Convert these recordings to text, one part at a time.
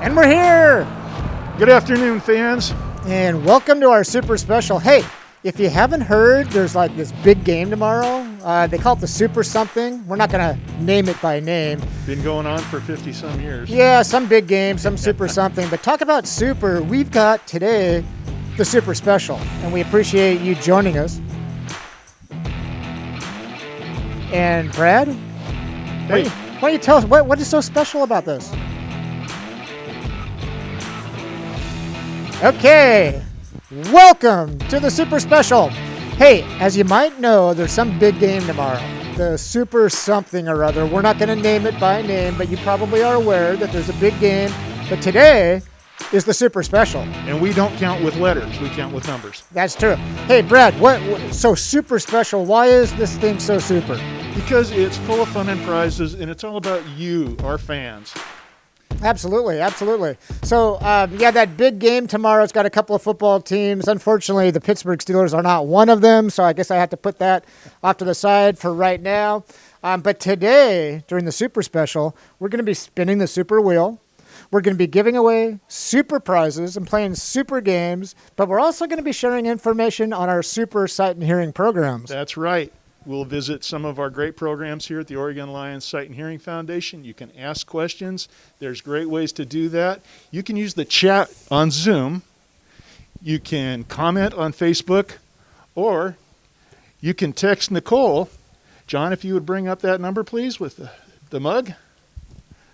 And we're here! Good afternoon, fans. And welcome to our super special. Hey, if you haven't heard, there's like this big game tomorrow. They call it the Super Something. We're not going to name it by name. Been going on for 50-some years. Yeah, some big game, some Super Something. But talk about super. We've got today the Super Special. And we appreciate you joining us. And Brad? Hey. Why don't you tell us what is so special about this? Okay, welcome to the Super Special. Hey, as you might know, there's some big game tomorrow. The Super something or other. We're not going to name it by name, but you probably are aware that there's a big game. But today is the Super Special. And we don't count with letters. We count with numbers. That's true. Hey, Brad, so Super Special, why is this thing so super? Because it's full of fun and prizes, and it's all about you, our fans. Absolutely, absolutely. So, that big game tomorrow. It's got a couple of football teams. Unfortunately, the Pittsburgh Steelers are not one of them, so I guess I have to put that off to the side for right now. But today, during the Super Special, we're going to be spinning the Super Wheel. We're going to be giving away super prizes and playing super games, but we're also going to be sharing information on our super sight and hearing programs. That's right. We'll visit some of our great programs here at the Oregon Lions Sight and Hearing Foundation. You can ask questions. There's great ways to do that. You can use the chat on Zoom. You can comment on Facebook, or you can text Nicole. John, if you would bring up that number, please, with the mug.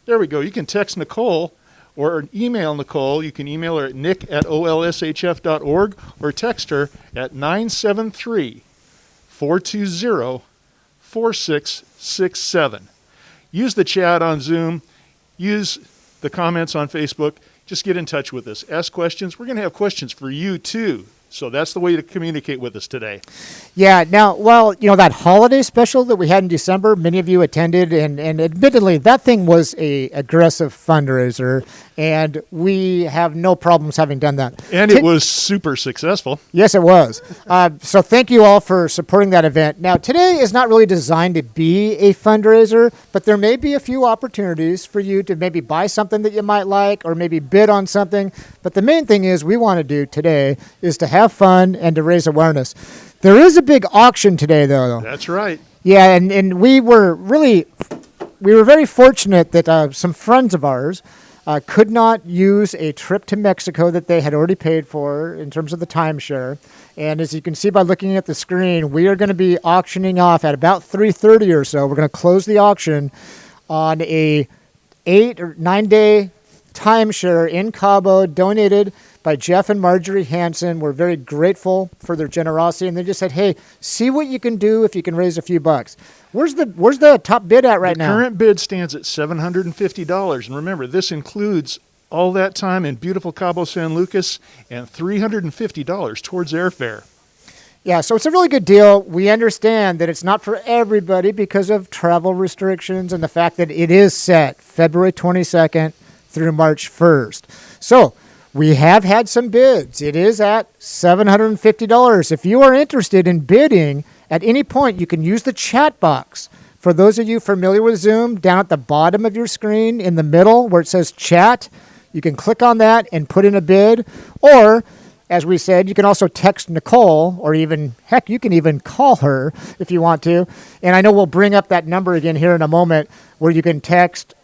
There we go. You can text Nicole or email Nicole. You can email her at nick@olshf.org or text her at 973-420-4667. Use the chat on Zoom. Use the comments on Facebook. Just get in touch with us. Ask questions. We're going to have questions for you, too. So that's the way to communicate with us today. Yeah. Now, that holiday special that we had in December, many of you attended, and admittedly, that thing was a aggressive fundraiser, and we have no problems having done that. And it was super successful. Yes, it was. So thank you all for supporting that event. Now, today is not really designed to be a fundraiser, but there may be a few opportunities for you to maybe buy something that you might like or maybe bid on something. But the main thing we want to do today is to have fun and to raise awareness. There is a big auction today, though. That's right. Yeah, and we were very fortunate that some friends of ours could not use a trip to Mexico that they had already paid for in terms of the timeshare. And as you can see by looking at the screen, we are going to be auctioning off at about 3:30 or so. We're going to close the auction on a 8 or 9 day timeshare in Cabo, donated by Jeff and Marjorie Hansen. We're very grateful for their generosity, and they just said, "Hey, see what you can do if you can raise a few bucks." Where's the top bid at right now? The current bid stands at $750, and remember, this includes all that time in beautiful Cabo San Lucas and $350 towards airfare. Yeah, so it's a really good deal. We understand that it's not for everybody because of travel restrictions and the fact that it is set February 22nd through March 1st. So we have had some bids. It is at $750. If you are interested in bidding at any point, you can use the chat box. For those of you familiar with Zoom, down at the bottom of your screen in the middle where it says chat, you can click on that and put in a bid. Or, as we said, you can also text Nicole, or even, heck, you can even call her if you want to. And I know we'll bring up that number again here in a moment where you can text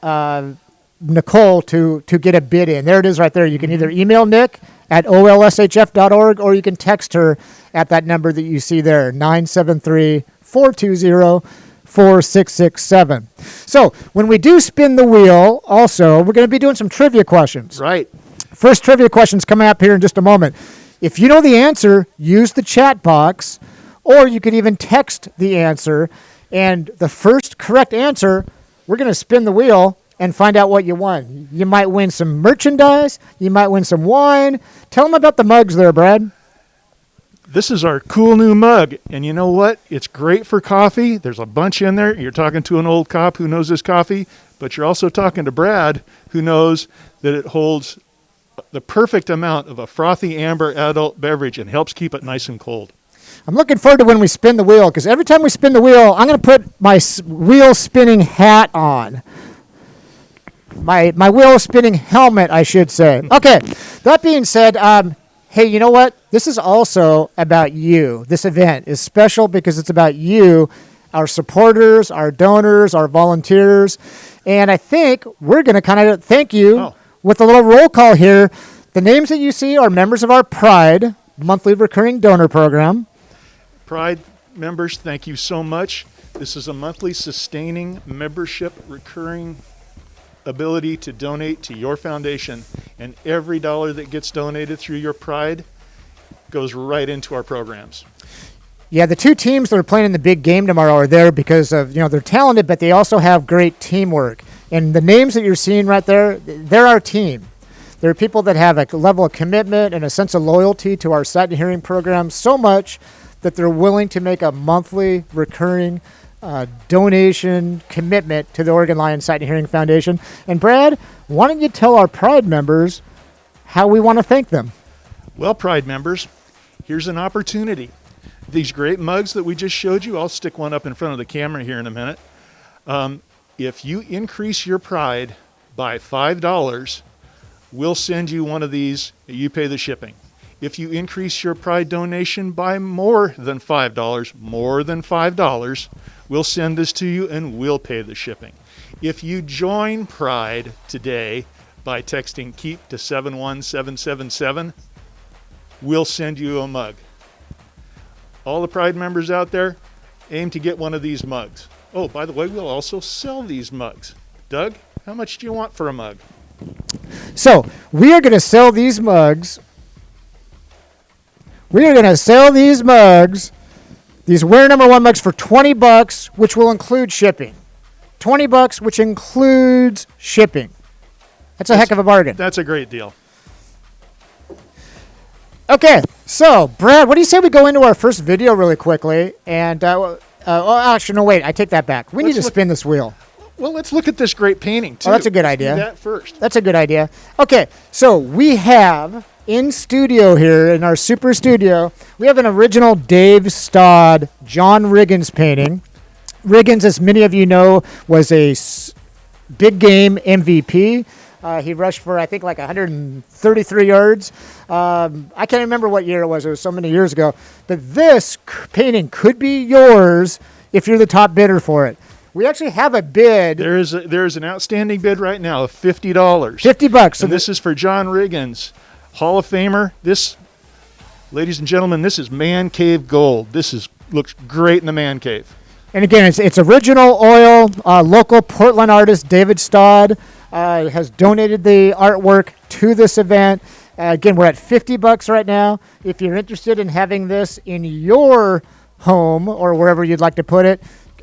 Nicole to get a bid in. There it is right there. You can either email Nick at olshf.org, or you can text her at that number that you see there, 973-420-4667. So when we do spin the wheel, also, we're going to be doing some trivia questions. Right. First trivia question's coming up here in just a moment. If you know the answer, use the chat box, or you could even text the answer. And the first correct answer, we're going to spin the wheel and find out what you won. You might win some merchandise. You might win some wine. Tell them about the mugs there, Brad. This is our cool new mug, and you know what? It's great for coffee. There's a bunch in there. You're talking to an old cop who knows his coffee, but you're also talking to Brad, who knows that it holds the perfect amount of a frothy amber adult beverage and helps keep it nice and cold. I'm looking forward to when we spin the wheel, because every time we spin the wheel, I'm going to put my wheel spinning hat on. my wheel spinning helmet, I should say. Okay, that being said, hey, you know what? This is also about you. This event is special because it's about you, our supporters, our donors, our volunteers. And I think we're going to kind of thank you with a little roll call here. The names that you see are members of our Pride monthly recurring donor program. Pride members, thank you so much. This is a monthly sustaining membership recurring ability to donate to your foundation, and every dollar that gets donated through your Pride goes right into our programs. Yeah, the two teams that are playing in the big game tomorrow are there because of, they're talented, but they also have great teamwork. And the names that you're seeing right there, they're our team. They're people that have a level of commitment and a sense of loyalty to our sight and hearing program so much that they're willing to make a monthly recurring donation commitment to the Oregon Lions Sight and Hearing Foundation. And Brad, why don't you tell our Pride members how we want to thank them? Well, Pride members, here's an opportunity. These great mugs that we just showed you, I'll stick one up in front of the camera here in a minute. If you increase your Pride by $5, we'll send you one of these. You pay the shipping. If you increase your Pride donation by more than $5, we'll send this to you and we'll pay the shipping. If you join Pride today by texting KEEP to 71777, we'll send you a mug. All the Pride members out there, aim to get one of these mugs. Oh, by the way, we'll also sell these mugs. Doug, how much do you want for a mug? So we are going to sell these mugs. We are going to sell these mugs, these Wear Number One mugs, for $20, which will include shipping. $20, which includes shipping. That's a heck of a bargain. That's a great deal. Okay, so Brad, what do you say we go into our first video really quickly? And actually, no, wait, I take that back. We need to spin this wheel. Well, let's look at this great painting too. Oh, that's a good idea. Do that first. That's a good idea. Okay, so we have in studio here in our super studio, we have an original Dave Stodd, John Riggins painting. Riggins, as many of you know, was a big game MVP. He rushed for, I think, like 133 yards. I can't remember what year it was. It was so many years ago. But this painting could be yours if you're the top bidder for it. We actually have a bid. There is an outstanding bid right now of $50. $50. So and this is for John Riggins, Hall of Famer. This, ladies and gentlemen, this is Man Cave Gold. This looks great in the Man Cave. And again, it's original oil. Local Portland artist David Stodd has donated the artwork to this event. Again, we're at $50 right now. If you're interested in having this in your home or wherever you'd like to put it,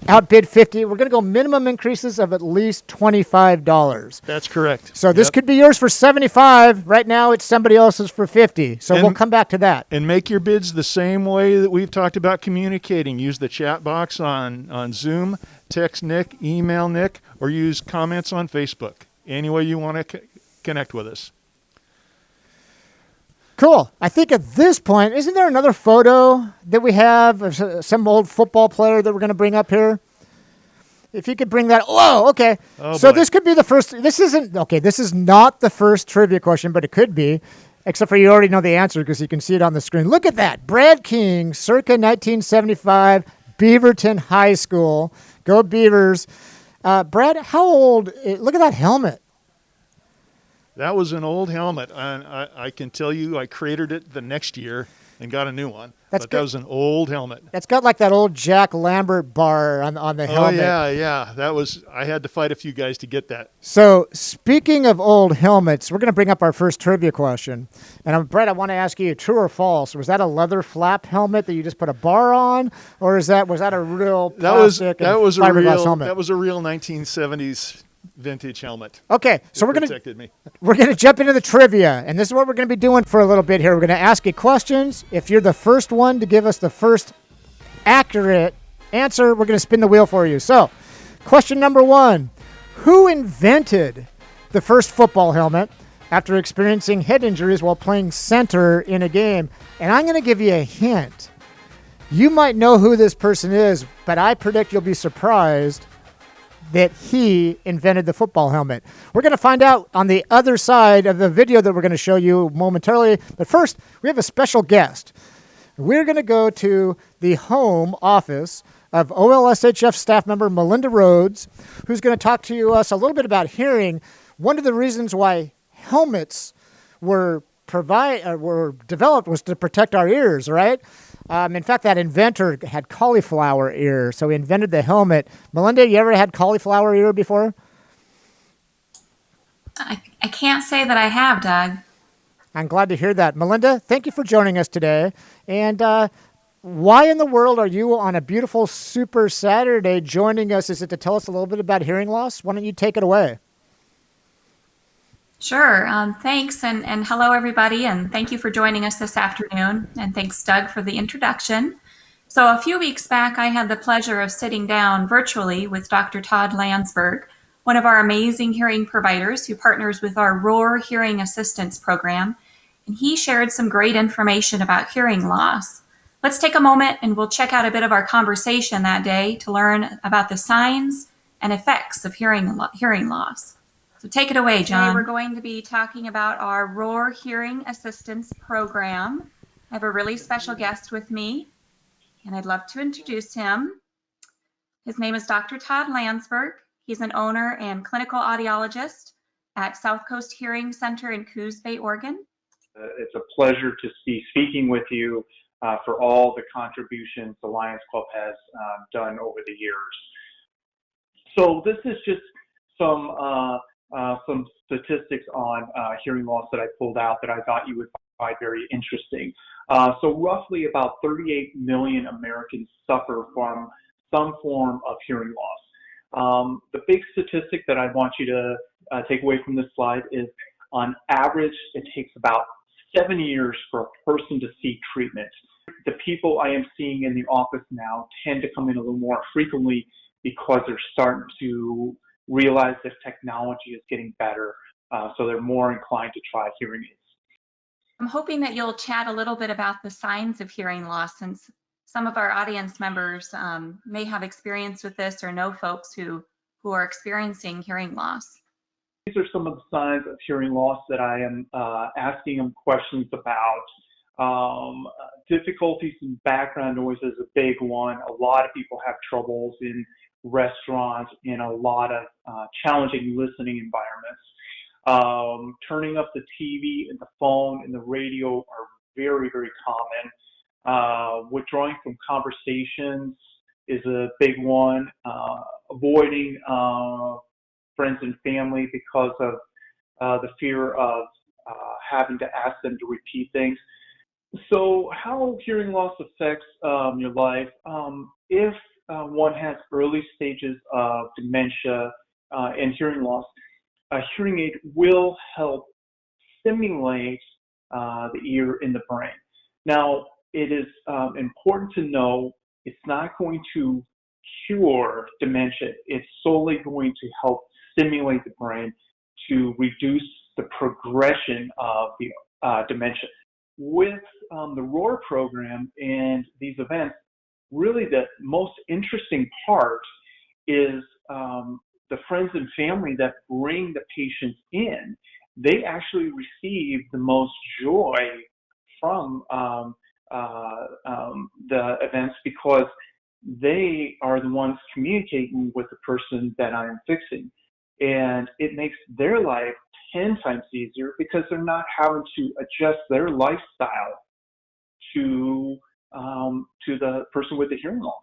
outbid $50. We're going to go minimum increases of at least $25. That's correct. So this could be yours for $75. Right now, it's somebody else's for $50. So we'll come back to that. And make your bids the same way that we've talked about communicating. Use the chat box on Zoom, text Nick, email Nick, or use comments on Facebook. Any way you want to connect with us. Cool. I think at this point, isn't there another photo that we have of some old football player that we're going to bring up here? If you could bring that. Oh, okay. Oh, so boy. This could be the first. This is not the first trivia question, but it could be, except for you already know the answer because you can see it on the screen. Look at that. Brad King, circa 1975, Beaverton High School. Go Beavers. Brad, how old? Look at that helmet. That was an old helmet. I can tell you I cratered it the next year and got a new one. That was an old helmet. That's got like that old Jack Lambert bar on the helmet. Oh, yeah. I had to fight a few guys to get that. So speaking of old helmets, we're going to bring up our first trivia question. And Brett, I want to ask you, true or false, was that a leather flap helmet that you just put a bar on? Or was that a real plastic fiberglass helmet? That was a real 1970s vintage helmet. Okay, so we're going to jump into the trivia, and this is what we're going to be doing for a little bit here. We're going to ask you questions. If you're the first one to give us the first accurate answer, we're going to spin the wheel for you. So, question number 1. Who invented the first football helmet after experiencing head injuries while playing center in a game? And I'm going to give you a hint. You might know who this person is, but I predict you'll be surprised that he invented the football helmet. We're going to find out on the other side of the video that we're going to show you momentarily. But first, we have a special guest. We're going to go to the home office of OLSHF staff member Melinda Rhodes, who's going to talk to us a little bit about hearing. One of the reasons why helmets were developed was to protect our ears, right? In fact, that inventor had cauliflower ear, so he invented the helmet. Melinda, you ever had cauliflower ear before? I can't say that I have, Doug. I'm glad to hear that. Melinda, thank you for joining us today. And why in the world are you on a beautiful Super Saturday joining us? Is it to tell us a little bit about hearing loss? Why don't you take it away? Sure. Thanks. And hello, everybody. And thank you for joining us this afternoon. And thanks, Doug, for the introduction. So a few weeks back, I had the pleasure of sitting down virtually with Dr. Todd Landsberg, one of our amazing hearing providers who partners with our Roar Hearing Assistance Program. And he shared some great information about hearing loss. Let's take a moment and we'll check out a bit of our conversation that day to learn about the signs and effects of hearing loss. So take it away, John. Today we're going to be talking about our Roar Hearing Assistance Program. I have a really special guest with me, and I'd love to introduce him. His name is Dr. Todd Landsberg. He's an owner and clinical audiologist at South Coast Hearing Center in Coos Bay, Oregon. It's a pleasure to be speaking with you for all the contributions the Lions Club has done over the years. So this is just some statistics on hearing loss that I pulled out that I thought you would find very interesting. So roughly about 38 million Americans suffer from some form of hearing loss. The big statistic that I want you to take away from this slide is on average, it takes about 7 years for a person to seek treatment. The people I am seeing in the office now tend to come in a little more frequently because they're starting to realize that technology is getting better, so they're more inclined to try hearing aids. I'm hoping that you'll chat a little bit about the signs of hearing loss, since some of our audience members may have experience with this or know folks who are experiencing hearing loss. These are some of the signs of hearing loss that I am asking them questions about. Difficulties in background noise is a big one. A lot of people have troubles in restaurants, in a lot of challenging listening environments. Turning up the TV and the phone and the radio are very, very common. Withdrawing from conversations is a big one. Avoiding friends and family because of the fear of having to ask them to repeat things. So how hearing loss affects your life? If one has early stages of dementia and hearing loss, a hearing aid will help stimulate the ear in the brain. Now, it is important to know it's not going to cure dementia. It's solely going to help stimulate the brain to reduce the progression of the dementia. With the ROAR program and these events, really the most interesting part is the friends and family that bring the patients in. They actually receive the most joy from the events because they are the ones communicating with the person that I am fixing. And it makes their life 10 times easier because they're not having to adjust their lifestyle to the person with the hearing loss.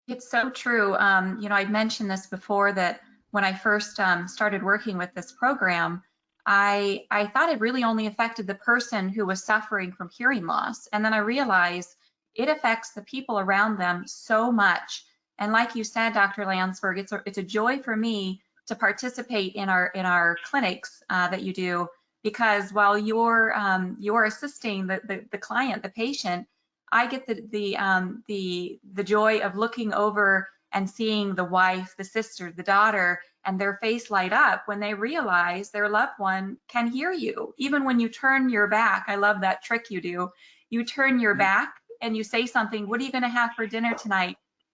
It's so true. I'd mentioned this before, that when I first started working with this program, I thought it really only affected the person who was suffering from hearing loss. And then I realized it affects the people around them so much. And like you said, Dr. Landsberg, it's a joy for me to participate in our clinics that you do, because while you're assisting the client, the patient, I get the joy of looking over and seeing the wife, the sister, the daughter, and their face light up when they realize their loved one can hear you. Even when you turn your back, I love that trick you do. You turn your back and you say something, "What are you going to have for dinner tonight?"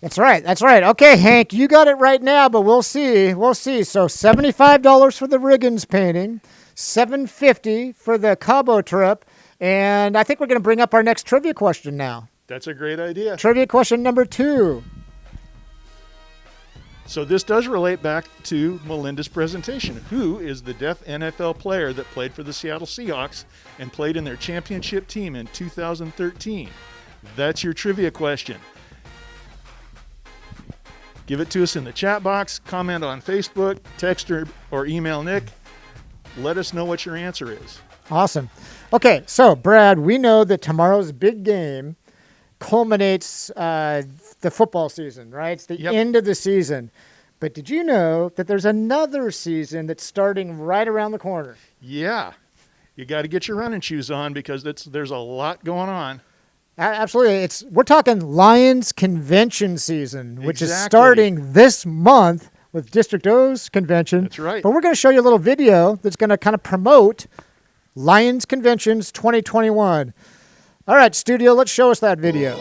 That's right. That's right. Okay, Hank, you got it right now, but we'll see. We'll see. So $75 for the Riggins painting, $750 for the Cabo trip, and I think we're going to bring up our next trivia question now. That's a great idea. Trivia question number 2. So this does relate back to Melinda's presentation. Who is the deaf NFL player that played for the Seattle Seahawks and played in their championship team in 2013? That's your trivia question. Give it to us in the chat box, comment on Facebook, text or email Nick. Let us know what your answer is. Awesome. Okay, so Brad, we know that tomorrow's big game culminates the football season, right? It's the end of the season. But did you know that there's another season that's starting right around the corner? Yeah. You got to get your running shoes on because there's a lot going on. Absolutely. We're talking Lions convention season, which is Exactly. starting this month with District O's convention. That's right. But we're going to show you a little video that's going to kind of promote Lions Conventions 2021. All right, studio, let's show us that video.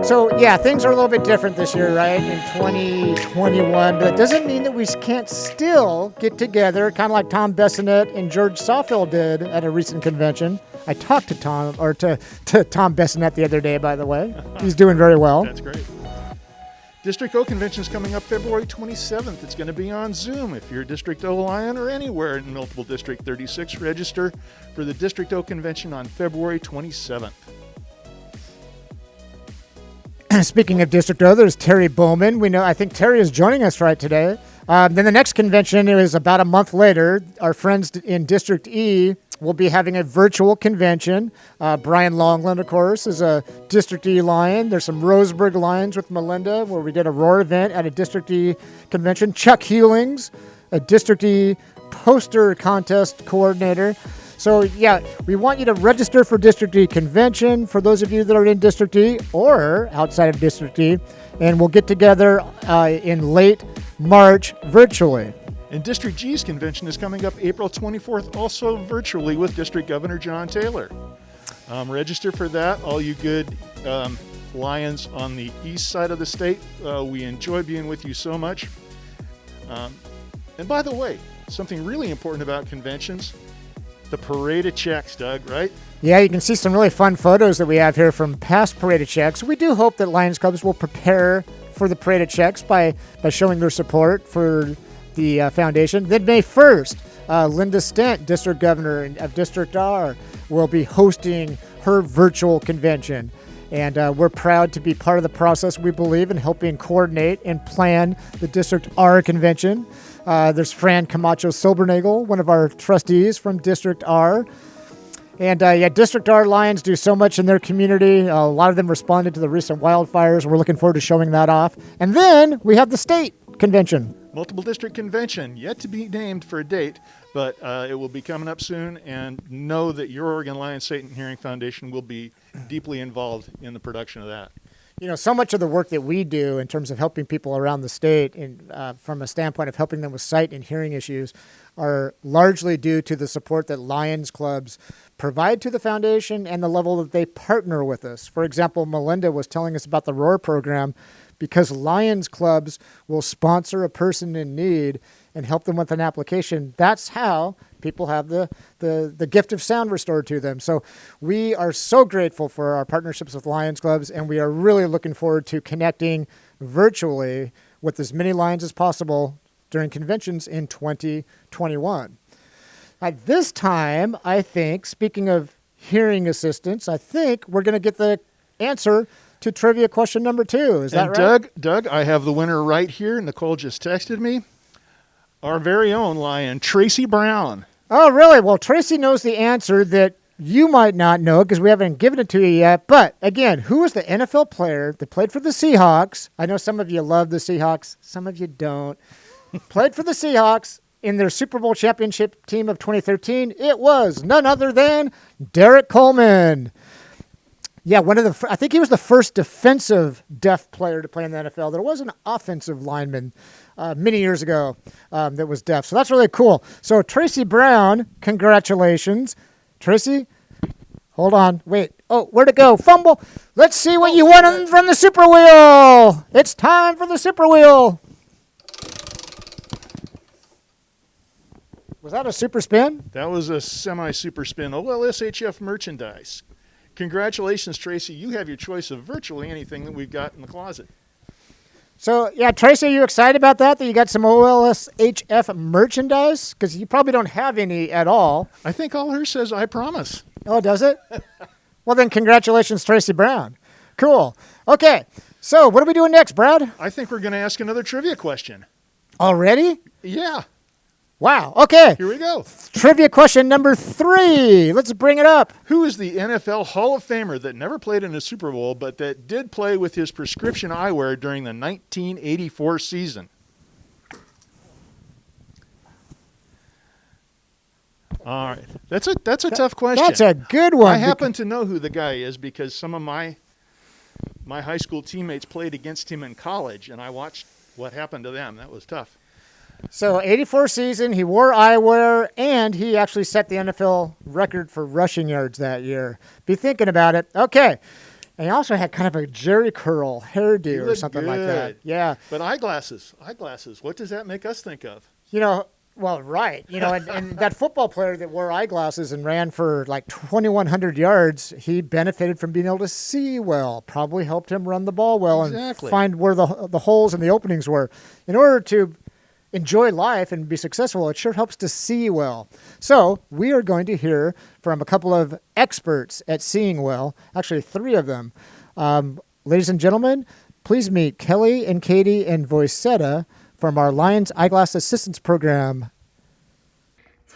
So, yeah, things are a little bit different this year, right, in 2021, but it doesn't mean that we can't still get together, kind of like Tom Bessonette and George Sawfield did at a recent convention. I talked to Tom Bessonette the other day, by the way. He's doing very well. That's great. District O Convention is coming up February 27th. It's going to be on Zoom. If you're a District O Lion or anywhere in Multiple District 36, register for the District O Convention on February 27th. Speaking of District O, there's Terry Bowman. I think Terry is joining us right today. Then the next convention is about a month later. Our friends in District E will be having a virtual convention. Brian Longland, of course, is a District E Lion. There's some Roseburg Lions with Melinda, where we did a Roar event at a District E convention. Chuck Hewlings, a District E poster contest coordinator. So, yeah, we want you to register for District E convention for those of you that are in District E or outside of District E. And we'll get together in late March virtually. And District G's convention is coming up April 24th, also virtually with District Governor John Taylor. Register for that, all you good Lions on the east side of the state. We enjoy being with you so much. And by the way, something really important about conventions, the Parade of Checks, Doug, right? Yeah, you can see some really fun photos that we have here from past Parade of Checks. We do hope that Lions Clubs will prepare for the Parade of Checks by showing their support for the foundation. Then May 1st, Linda Stent, District Governor of District R, will be hosting her virtual convention. And we're proud to be part of the process, we believe, in helping coordinate and plan the District R convention. There's Fran Camacho Silbernagel, one of our trustees from District R. And District R Lions do so much in their community. A lot of them responded to the recent wildfires. We're looking forward to showing that off. And then we have the state convention. Multiple District Convention, yet to be named for a date, but it will be coming up soon. And know that your Oregon Lions Sight and Hearing Foundation will be deeply involved in the production of that. You know, so much of the work that we do in terms of helping people around the state and from a standpoint of helping them with sight and hearing issues are largely due to the support that Lions Clubs provide to the foundation and the level that they partner with us. For example, Melinda was telling us about the ROAR program because Lions Clubs will sponsor a person in need and help them with an application. That's how people have the gift of sound restored to them. So we are so grateful for our partnerships with Lions Clubs, and we are really looking forward to connecting virtually with as many Lions as possible during conventions in 2021. At this time, I think, speaking of hearing assistance, I think we're going to get the answer to trivia question number 2. Is that right? Doug, I have the winner right here. Nicole just texted me. Our very own Lion, Tracy Brown. Oh, really? Well, Tracy knows the answer that you might not know because we haven't given it to you yet. But again, who was the NFL player that played for the Seahawks? I know some of you love the Seahawks. Some of you don't. Played for the Seahawks in their Super Bowl championship team of 2013. It was none other than Derek Coleman. Yeah, I think he was the first defensive deaf player to play in the NFL. There was an offensive lineman many years ago that was deaf. So that's really cool. So Tracy Brown, congratulations. Tracy, Hold on. Wait. Oh, where'd it go? Fumble. Let's see what you won from the Super Wheel. It's time for the Super Wheel. Was that a super spin? That was a semi-super spin. OLSHF merchandise. Congratulations, Tracy. You have your choice of virtually anything that we've got in the closet. So, yeah, Tracy, are you excited about that you got some OLSHF merchandise? Because you probably don't have any at all. I think all hers says, I promise. Oh, does it? Well, then congratulations, Tracy Brown. Cool. Okay, so what are we doing next, Brad? I think we're going to ask another trivia question. Already? Yeah. Wow. Okay. Here we go. Trivia question number 3. Let's bring it up. Who is the NFL Hall of Famer that never played in a Super Bowl, but that did play with his prescription eyewear during the 1984 season? All right. That's a tough question. That's a good one. I happen to know who the guy is because some of my high school teammates played against him in college, and I watched what happened to them. That was tough. So, 84 season, he wore eyewear, and he actually set the NFL record for rushing yards that year. Be thinking about it. Okay. And he also had kind of a Jerry curl hairdo or something like that. Yeah. But eyeglasses. What does that make us think of? Well, right. And that football player that wore eyeglasses and ran for like 2,100 yards, he benefited from being able to see well. Probably helped him run the ball well and find where the holes and the openings were. In order to enjoy life and be successful, it sure helps to see well. So we are going to hear from a couple of experts at seeing well, actually 3 of them. Ladies and gentlemen, please meet Kelly and Katie and Voicetta from our Lions Eyeglass Assistance Program.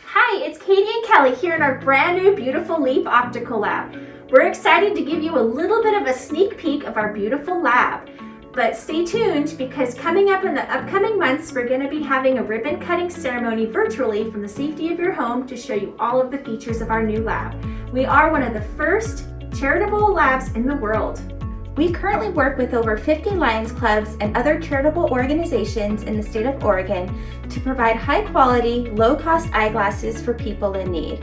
Hi, it's Katie and Kelly here in our brand new beautiful Leap Optical Lab. We're excited to give you a little bit of a sneak peek of our beautiful lab. But stay tuned because coming up in the upcoming months, we're going to be having a ribbon cutting ceremony virtually from the safety of your home to show you all of the features of our new lab. We are one of the first charitable labs in the world. We currently work with over 50 Lions clubs and other charitable organizations in the state of Oregon to provide high-quality, low-cost eyeglasses for people in need.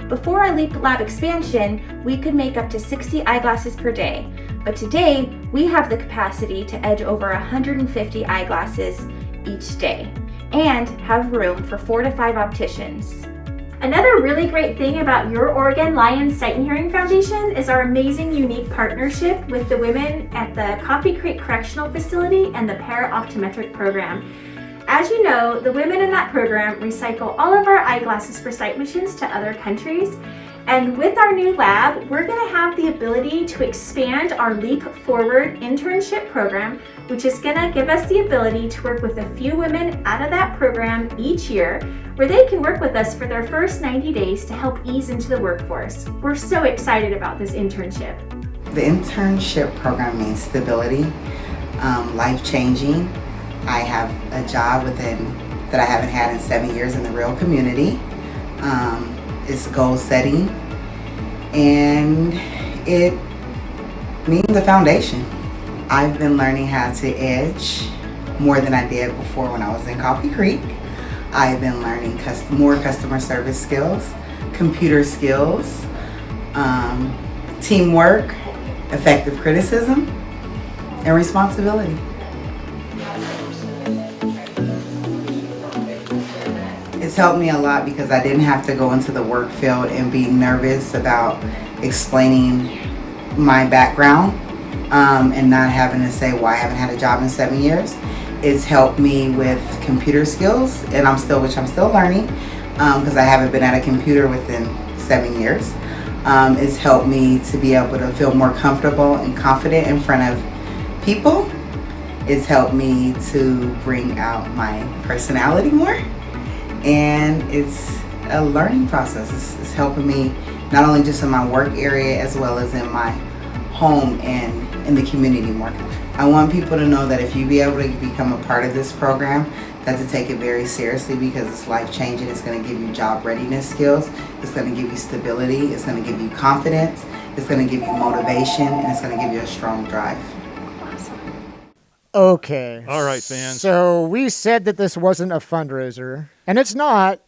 Before our Leap Lab expansion, we could make up to 60 eyeglasses per day, but today we have the capacity to edge over 150 eyeglasses each day and have room for 4 to 5 opticians. Another really great thing about your Oregon Lions Sight and Hearing Foundation is our amazing unique partnership with the women at the Coffee Creek Correctional Facility and the Para-Optometric Program. As you know, the women in that program recycle all of our eyeglasses for sight missions to other countries. And with our new lab, we're going to have the ability to expand our Leap Forward internship program, which is going to give us the ability to work with a few women out of that program each year, where they can work with us for their first 90 days to help ease into the workforce. We're so excited about this internship. The internship program means stability, life-changing. I have a job that I haven't had in 7 years in the real community. It's goal setting, and it means the foundation. I've been learning how to edge more than I did before when I was in Coffee Creek. I've been learning more customer service skills, computer skills, teamwork, effective criticism, and responsibility. It's helped me a lot because I didn't have to go into the work field and be nervous about explaining my background and not having to say why I haven't had a job in 7 years. It's helped me with computer skills, and which I'm still learning because I haven't been at a computer within 7 years. It's helped me to be able to feel more comfortable and confident in front of people. It's helped me to bring out my personality more. And it's a learning process. It's helping me not only just in my work area as well as in my home and in the community more. I want people to know that if you be able to become a part of this program, that to take it very seriously because it's life-changing. It's going to give you job readiness skills. It's going to give you stability. It's going to give you confidence. It's going to give you motivation, and it's going to give you a strong drive. Okay. All right, fans. So we said that this wasn't a fundraiser, and it's not,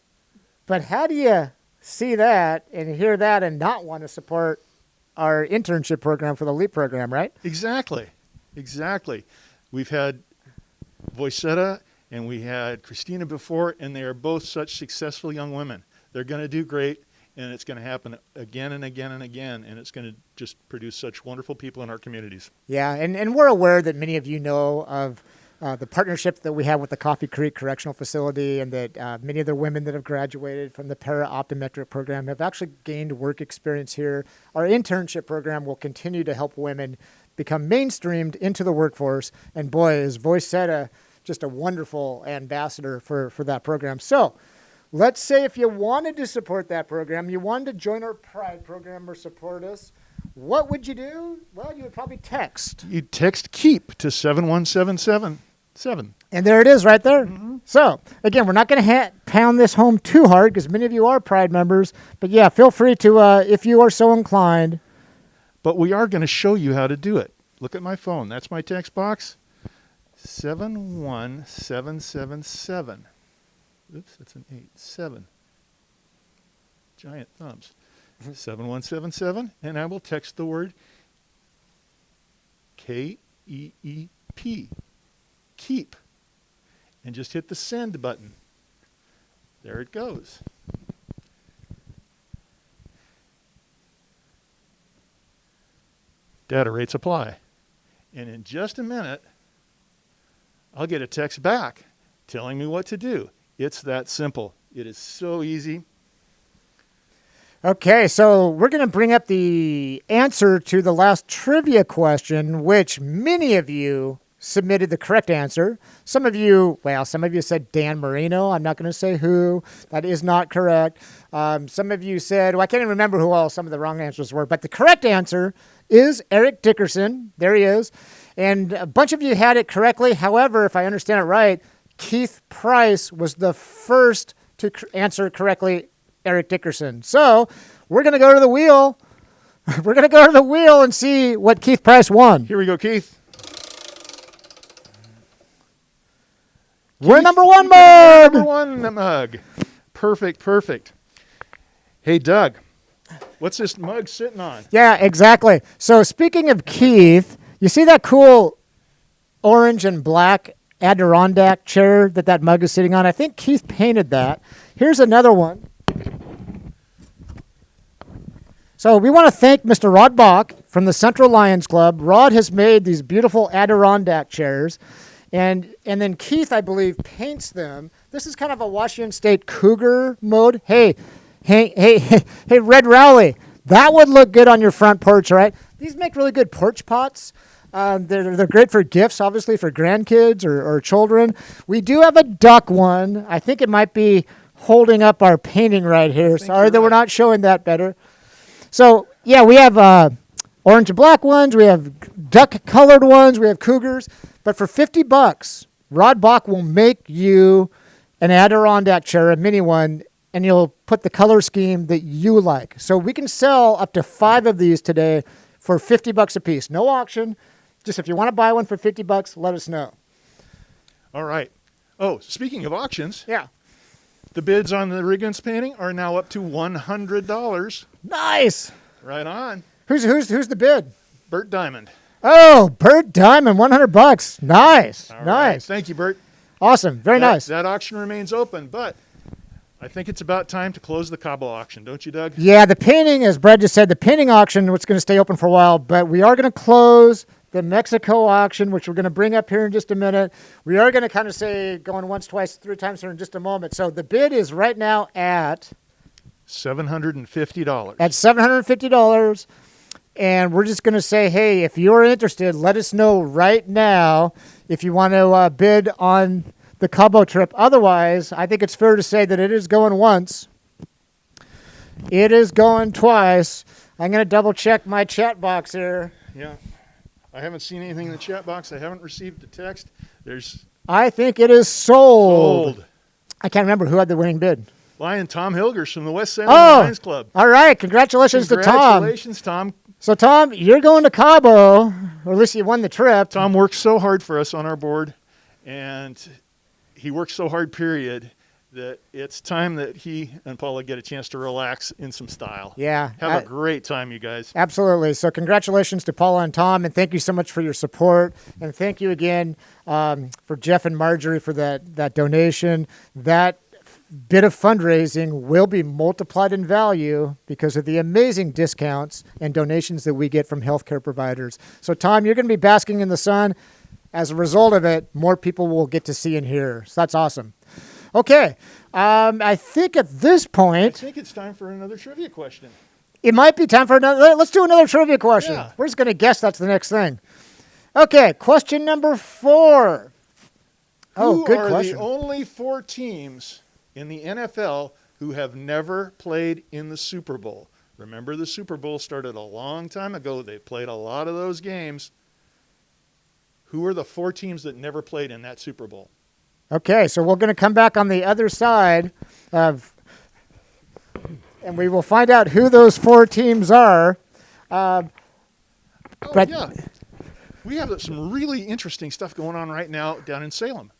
but how do you see that and hear that and not want to support our internship program for the LEAP program, right? Exactly. We've had Voicetta and we had Christina before, and they are both such successful young women. They're going to do great, and it's going to happen again and again and again, and it's going to just produce such wonderful people in our communities. Yeah, and we're aware that many of you know of the partnership that we have with the Coffee Creek Correctional Facility, and that many of the women that have graduated from the para-optometric program have actually gained work experience here. Our internship program will continue to help women become mainstreamed into the workforce, and boy, is Voicetta just a wonderful ambassador for that program. So let's say if you wanted to support that program, you wanted to join our Pride program or support us, what would you do? Well, you would probably text. You'd text KEEP to 71777. And there it is right there. Mm-hmm. So, again, we're not going to pound this home too hard because many of you are Pride members. But, yeah, feel free to, if you are so inclined. But we are going to show you how to do it. Look at my phone. That's my text box. 71777. Oops, that's an 8. 7. Giant thumbs. 7177, and I will text the word KEEP. Keep. And just hit the send button. There it goes. Data rates apply. And in just a minute, I'll get a text back telling me what to do. It's that simple. It is so easy. Okay, so we're going to bring up the answer to the last trivia question, which many of you submitted the correct answer. Some of you said Dan Marino. I'm not going to say who. That is not correct. Some of you said, I can't even remember who all some of the wrong answers were, but the correct answer is Eric Dickerson. There he is. And a bunch of you had it correctly. However, if I understand it right, Keith Price was the first to answer correctly, Eric Dickerson. So we're going to go to the wheel. We're going to go to the wheel and see what Keith Price won. Here we go, Keith. We're number one mug. Number one mug. Perfect. Hey, Doug, what's this mug sitting on? Yeah, exactly. So speaking of Keith, you see that cool orange and black Adirondack chair that mug is sitting on? I think Keith painted that. Here's another one. So we want to thank Mr. Rod Bach from the Central Lions Club. Rod has made these beautiful Adirondack chairs, and then Keith, I believe, paints them. This is kind of a Washington State Cougar mode. Hey, Red Rowley, that would look good on your front porch, right? These make really good porch pots. They're great for gifts, obviously, for grandkids or children. We do have a duck one. I think it might be holding up our painting right here. Sorry that we're not showing that better. So, yeah, we have orange and black ones. We have duck-colored ones. We have cougars. But for $50, Rod Bach will make you an Adirondack chair, a mini one, and you'll put the color scheme that you like. So we can sell up to 5 of these today for $50 a piece. No auction. Just if you want to buy one for $50, let us know. All right. Oh, speaking of auctions. Yeah. The bids on the Riggins painting are now up to $100. Nice. Right on. Who's the bid? Bert Diamond. Oh, Bert Diamond, $100. Nice. All nice. Right. Thank you, Bert. Awesome. Very nice. That auction remains open, but I think it's about time to close the Cabo auction, don't you, Doug? Yeah, the painting, as Brad just said, the painting auction, it's going to stay open for a while, but we are going to close the Mexico auction, which we're going to bring up here in just a minute. We are going to kind of say going once, twice, 3 times here in just a moment. So the bid is right now at $750. At $750. And we're just going to say, hey, if you're interested, let us know right now if you want to bid on the Cabo trip. Otherwise, I think it's fair to say that it is going once. It is going twice. I'm going to double check my chat box here. Yeah. I haven't seen anything in the chat box. I haven't received a text. I think it is sold. I can't remember who had the winning bid. Lion Tom Hilgers from the West Salem Lions Club. All right. Congratulations to Tom. Congratulations, Tom. So, Tom, you're going to Cabo, or at least you won the trip. Tom works so hard for us on our board, and he works so hard, period, that it's time that he and Paula get a chance to relax in some style. Yeah. Have a great time, you guys. Absolutely. So congratulations to Paula and Tom, and thank you so much for your support. And thank you again for Jeff and Marjorie for that donation. That bit of fundraising will be multiplied in value because of the amazing discounts and donations that we get from healthcare providers. So Tom, you're going to be basking in the sun. As a result of it, more people will get to see and hear. So that's awesome. Okay. I think at this point, I think it's time for another trivia question. it might be time for another. Let's do another trivia question. Yeah. We're just going to guess that's the next thing. Okay. Question number 4. Oh, Who good are question. the only 4 teams in the NFL who have never played in the Super Bowl? Remember, the Super Bowl started a long time ago. They played a lot of those games. Who are the 4 teams that never played in that Super Bowl? Okay, so we're going to come back on the other side of, and we will find out who those 4 teams are. But Yeah. We have some really interesting stuff going on right now down in Salem.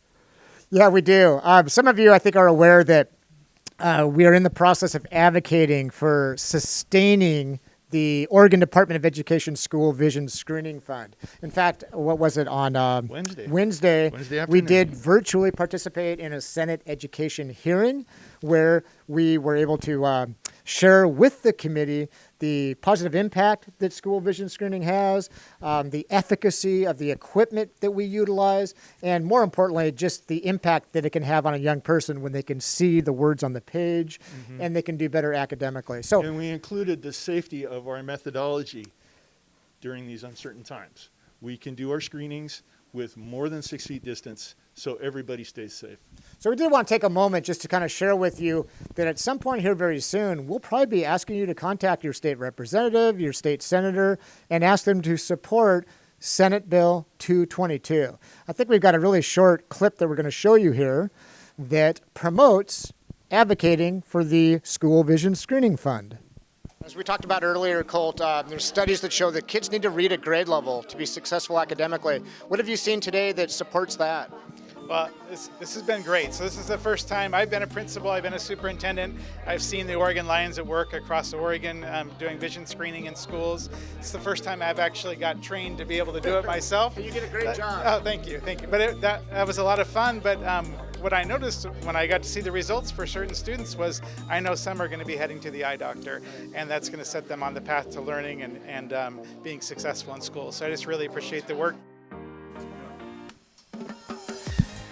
yeah, we do. Some of you, I think, are aware that we are in the process of advocating for sustaining the Oregon Department of Education School Vision Screening Fund. In fact, what was it on Wednesday we afternoon. did virtually participate in a Senate education hearing where we were able to share with the committee the positive impact that school vision screening has, the efficacy of the equipment that we utilize, and more importantly, just the impact that it can have on a young person when they can see the words on the page and they can do better academically. So, And we included the safety of our methodology during these uncertain times. We can do our screenings with more than 6 feet distance, so everybody stays safe. So we did want to take a moment just to kind of share with you that at some point here very soon, we'll probably be asking you to contact your state representative, your state senator, and ask them to support Senate Bill 222. I think we've got a really short clip that we're going to show you here that promotes advocating for the School Vision Screening Fund. As we talked about earlier, Colt, there's studies that show that kids need to read at grade level to be successful academically. What have you seen today that supports that? Well, this has been great. So this is the first time I've been a principal, I've been a superintendent. I've seen the Oregon Lions at work across Oregon doing vision screening in schools. It's the first time I've actually got trained to be able to do it myself. You did a great job. Oh, thank you. But that was a lot of fun. But what I noticed when I got to see the results for certain students was I know some are going to be heading to the eye doctor, and that's going to set them on the path to learning and being successful in school. So I just really appreciate the work.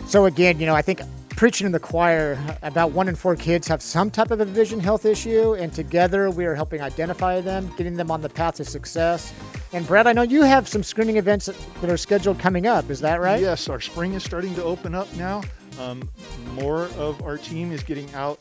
So again, I think preaching in the choir, about 1 in 4 kids have some type of a vision health issue, and together we are helping identify them, getting them on the path to success. And Brad, I know you have some screening events that are scheduled coming up. Is that right? Yes, our spring is starting to open up now. More of our team is getting out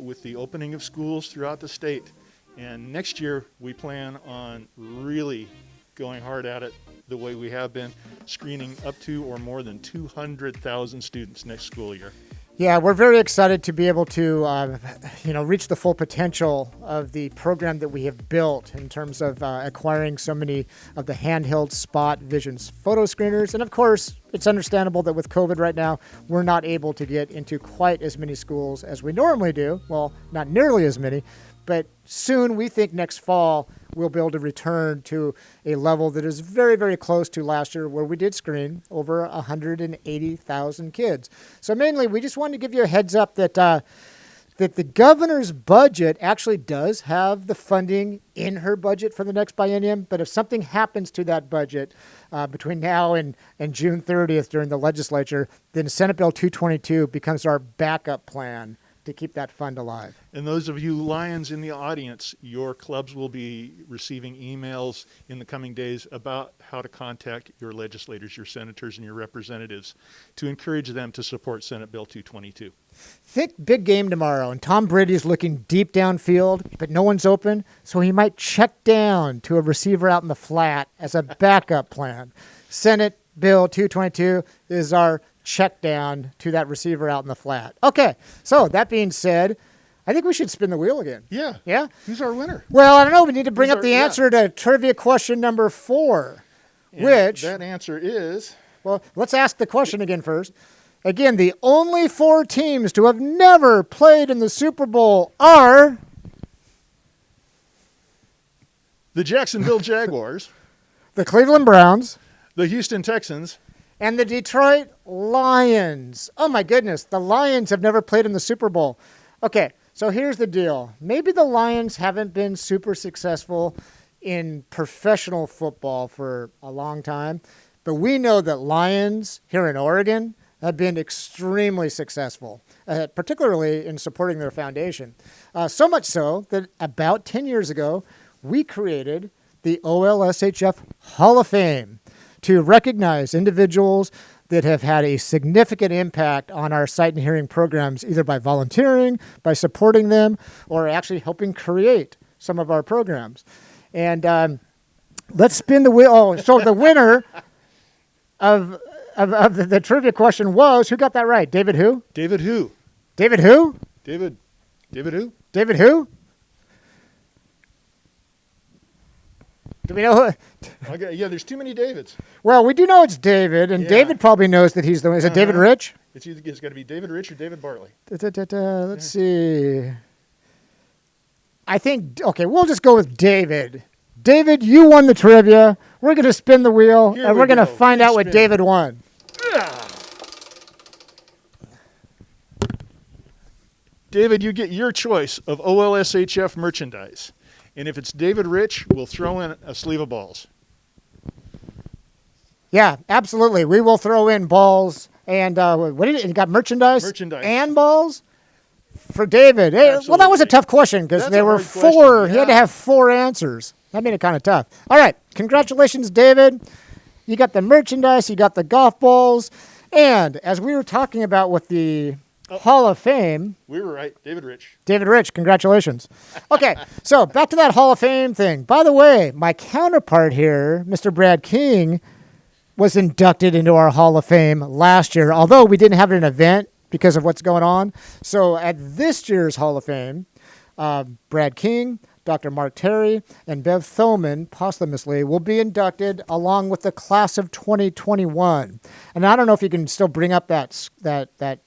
with the opening of schools throughout the state. And next year, we plan on really going hard at it the way we have been, screening up to or more than 200,000 students next school year. Yeah, we're very excited to be able to, reach the full potential of the program that we have built in terms of acquiring so many of the handheld spot visions photo screeners. And of course, it's understandable that with COVID right now, we're not able to get into quite as many schools as we normally do. Well, not nearly as many, but soon we think next fall we'll be able to return to a level that is very, very close to last year where we did screen over 180,000 kids. So mainly we just wanted to give you a heads up that that the governor's budget actually does have the funding in her budget for the next biennium, but if something happens to that budget between now and June 30th during the legislature, then Senate Bill 222 becomes our backup plan to keep that fund alive. And those of you Lions in the audience, your clubs will be receiving emails in the coming days about how to contact your legislators, your senators, and your representatives to encourage them to support Senate Bill 222. Think big game tomorrow, and Tom Brady's looking deep downfield, but no one's open, so he might check down to a receiver out in the flat as a backup plan. Senate Bill 222 is our check down to that receiver out in the flat. Okay, so that being said, I think we should spin the wheel again. Yeah. Yeah? Who's our winner? Well, I don't know. We need to bring Who's up the our- answer to trivia question number 4, And which, that answer is... well, let's ask the question again first. Again, the only 4 teams to have never played in the Super Bowl are The Jacksonville Jaguars, the Cleveland Browns, the Houston Texans, and the Detroit Lions. Oh my goodness, the Lions have never played in the Super Bowl. Okay, so here's the deal. Maybe the Lions haven't been super successful in professional football for a long time, but we know that Lions here in Oregon have been extremely successful, particularly in supporting their foundation. So much so that about 10 years ago, we created the OLSHF Hall of Fame to recognize individuals that have had a significant impact on our sight and hearing programs, either by volunteering, by supporting them, or actually helping create some of our programs. And let's spin the wheel. Oh, so the winner of the trivia question was, who got that right? David who? David who? David who? David who? David who? Do we know who? Okay, yeah, there's too many Davids. Well, we do know it's David, and Yeah. David probably knows that he's the one. Is it David Rich? It's got to be David Rich or David Bartley. Let's see. I think, okay, we'll just go with David. David, you won the trivia. We're going to spin the wheel, Here and we we're going to go. find out what Spin. David won. David, you get your choice of OLSHF merchandise. And if it's David Rich, we'll throw in a sleeve of balls. Yeah, absolutely. We will throw in balls and what did you got? Merchandise and balls for David. Hey, well, that was a Absolutely. tough question because That's there a were hard 4. question, He had to yeah. have 4 answers. That made it kind of tough. All right, congratulations, David. You got the merchandise. You got the golf balls. And as we were talking about with the Hall of Fame, We were right. David Rich. David Rich, congratulations. Okay, so back to that Hall of Fame thing. By the way, my counterpart here, Mr. Brad King, was inducted into our Hall of Fame last year, although we didn't have an event because of what's going on. So at this year's Hall of Fame, Brad King, Dr. Mark Terry, and Bev Thoman posthumously will be inducted along with the class of 2021. And I don't know if you can still bring up that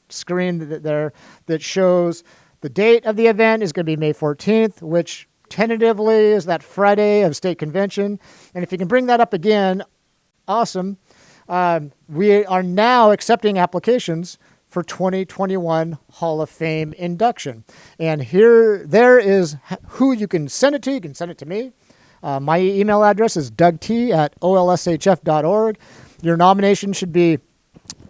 screen there that shows the date of the event is going to be May 14th, which tentatively is that Friday of state convention. And if you can bring that up again, awesome. We are now accepting applications for 2021 Hall of Fame induction. And there is who you can send it to. You can send it to me. My email address is dougT@olshf.org. Your nomination should be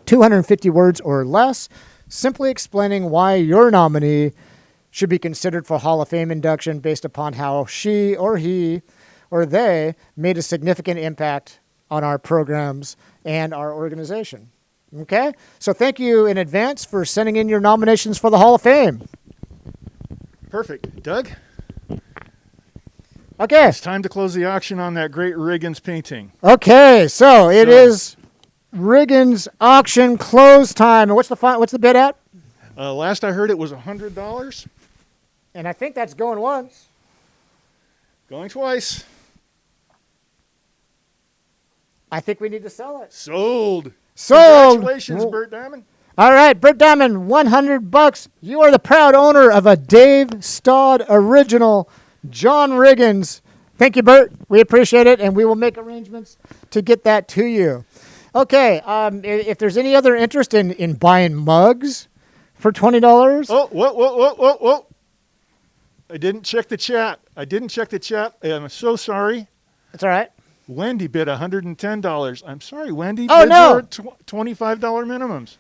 250 words or less, simply explaining why your nominee should be considered for Hall of Fame induction based upon how she or he or they made a significant impact on our programs and our organization. Okay? So thank you in advance for sending in your nominations for the Hall of Fame. Perfect. Doug, Okay. it's time to close the auction on that great Riggins painting. Okay, so it is Riggins auction close time. And what's the bid at? Last I heard it was $100. And I think that's going once. Going twice. I think we need to sell it. Sold. Sold. Congratulations, Bert Diamond. All right, Bert Diamond, $100. You are the proud owner of a Dave Stodd original, John Riggins. Thank you, Bert. We appreciate it, and we will make arrangements to get that to you. Okay, if there's any other interest in buying mugs for $20. Oh, whoa. I didn't check the chat. I'm so sorry. That's all right. Wendy bid $110. I'm sorry, Wendy. Oh, Bids no. are $25 minimums.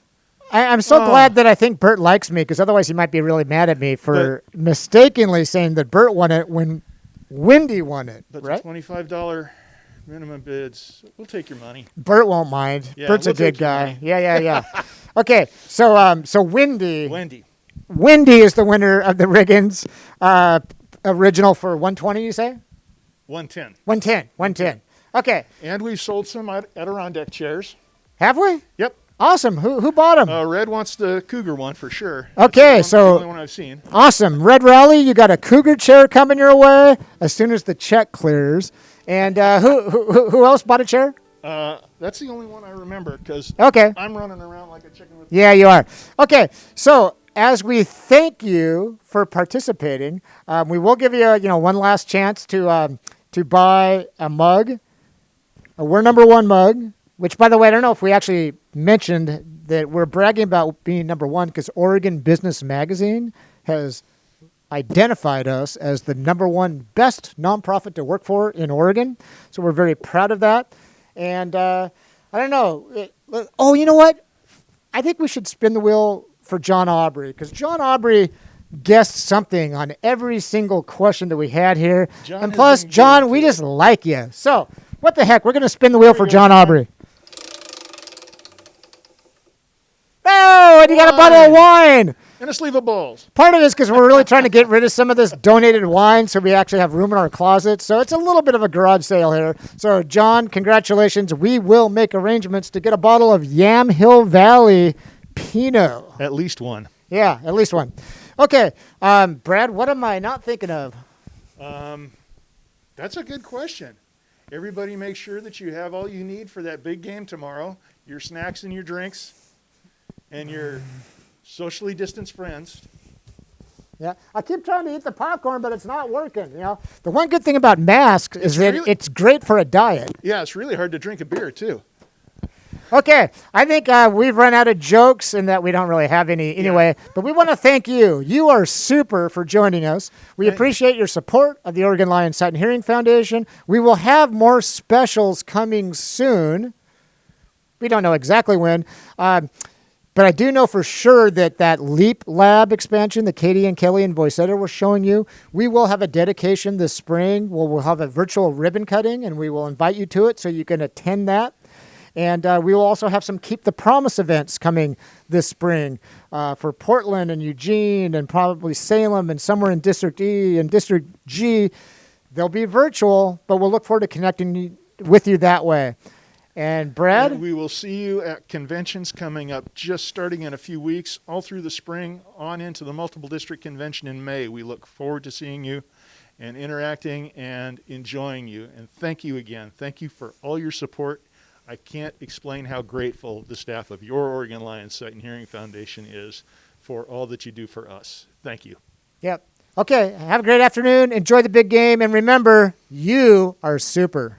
I'm so glad that I think Bert likes me, because otherwise he might be really mad at me for mistakenly saying that Bert won it when Wendy won it. But Right? the $25 minimum bids, we'll take your money. Bert won't mind. Yeah, Bert's a we'll good take your guy. money. Yeah. Okay, so Wendy Wendy, is the winner of the Riggins original for 120. You say 110. 110. Okay, And we've sold some Adirondack chairs. have we? Yep. Awesome. Who bought them? Red wants the Cougar one for sure. Okay, That's the so only one I've seen. awesome. Red Raleigh, you got a Cougar chair coming your way as soon as the check clears. And who else bought a chair? That's the only one I remember because Okay. I'm running around like a chicken with. Yeah, you are. Okay, so as we thank you for participating, we will give you, one last chance to buy a mug, a We're Number One mug. Which, by the way, I don't know if we actually mentioned that we're bragging about being number one because Oregon Business Magazine has identified us as the number one best nonprofit to work for in Oregon. So we're very proud of that. And I don't know. You know what? I think we should spin the wheel for John Aubrey because John Aubrey guessed something on every single question that we had here. John and has plus, been John, good we to just us. like you. So what the heck? We're going to spin the wheel for we go, John John. Aubrey. Oh, and you got a bottle of wine. And a sleeve of balls. Part of it is because we're really trying to get rid of some of this donated wine so we actually have room in our closet. So it's a little bit of a garage sale here. So, John, congratulations. We will make arrangements to get a bottle of Yamhill Valley Pinot. At least one. Yeah, at least one. Okay, Brad, what am I not thinking of? That's a good question. Everybody make sure that you have all you need for that big game tomorrow. Your snacks and your drinks and your socially distanced friends. Yeah, I keep trying to eat the popcorn, but it's not working. The one good thing about masks is that it's great for a diet. Yeah, it's really hard to drink a beer too. Okay, I think we've run out of jokes and that we don't really have any anyway, but we want to thank you. You are super for joining us. We appreciate your support of the Oregon Lions Sight and Hearing Foundation. We will have more specials coming soon. We don't know exactly when, but I do know for sure that LEAP lab expansion that Katie and Kelly and Boycetta were showing you, we will have a dedication this spring where we'll have a virtual ribbon cutting, and we will invite you to it so you can attend that. And we will also have some Keep the Promise events coming this spring for Portland and Eugene and probably Salem and somewhere in District E and District G. They'll be virtual, but we'll look forward to connecting with you that way. And Brad? And we will see you at conventions coming up just starting in a few weeks, all through the spring, on into the Multiple District Convention in May. We look forward to seeing you and interacting and enjoying you. And thank you again. Thank you for all your support. I can't explain how grateful the staff of your Oregon Lions Sight and Hearing Foundation is for all that you do for us. Thank you. Yep. Okay, have a great afternoon. Enjoy the big game. And remember, you are super.